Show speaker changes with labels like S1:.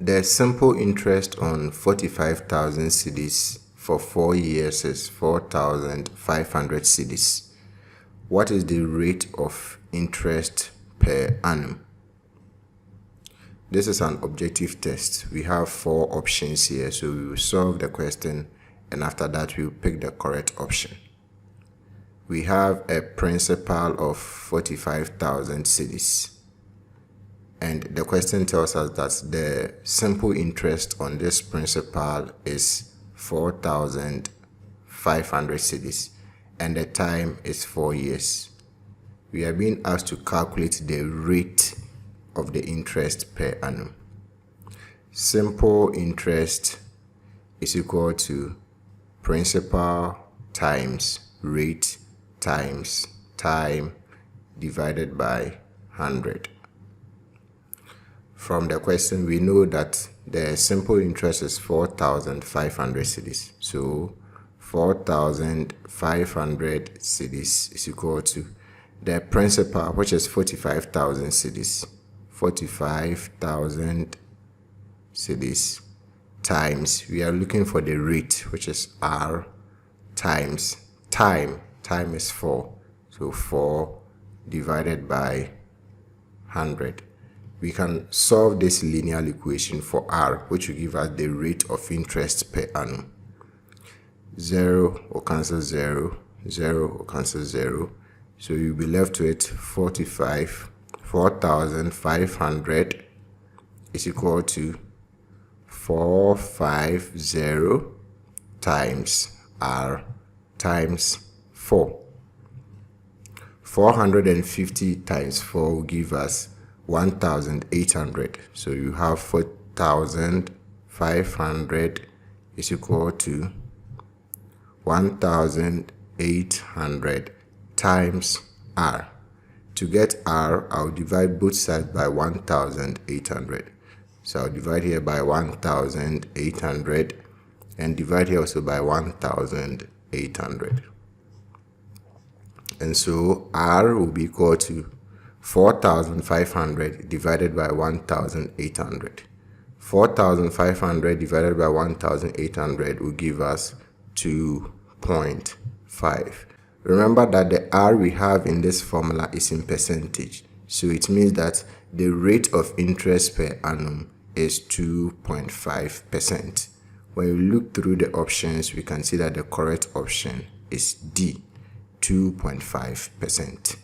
S1: The simple interest on 45,000 cedis for 4 years is 4,500 cedis. What is the rate of interest per annum? This is an objective test. We have 4 options here, so we will solve the question and after that we will pick the correct option. We have a principal of 45,000 cedis. And the question tells us that the simple interest on this principal is 4,500 cedis and the time is 4 years. We are being asked to calculate the rate of the interest per annum. Simple interest is equal to principal times rate times time divided by 100. From the question, we know that the simple interest is 4,500 cedis. So 4,500 cedis is equal to the principal, which is 45,000 cedis. 45,000 cedis times, we are looking for the rate, which is R, times time. Time is 4. So 4 divided by 100. We can solve this linear equation for R, which will give us the rate of interest per annum. 0 will cancel 0, 0 will cancel 0. So you'll be left with 4,500 is equal to 450 times R times 4. 450 times 4 will give us 1,800. So you have 4,500 is equal to 1,800 times R. To get R, I'll divide both sides by 1,800. So I'll divide here by 1,800 and divide here also by 1,800. And so R will be equal to 4,500 divided by 1,800. 4,500 divided by 1,800 will give us 2.5. Remember that the R we have in this formula is in percentage. So it means that the rate of interest per annum is 2.5%. When you look through the options, we can see that the correct option is D, 2.5%.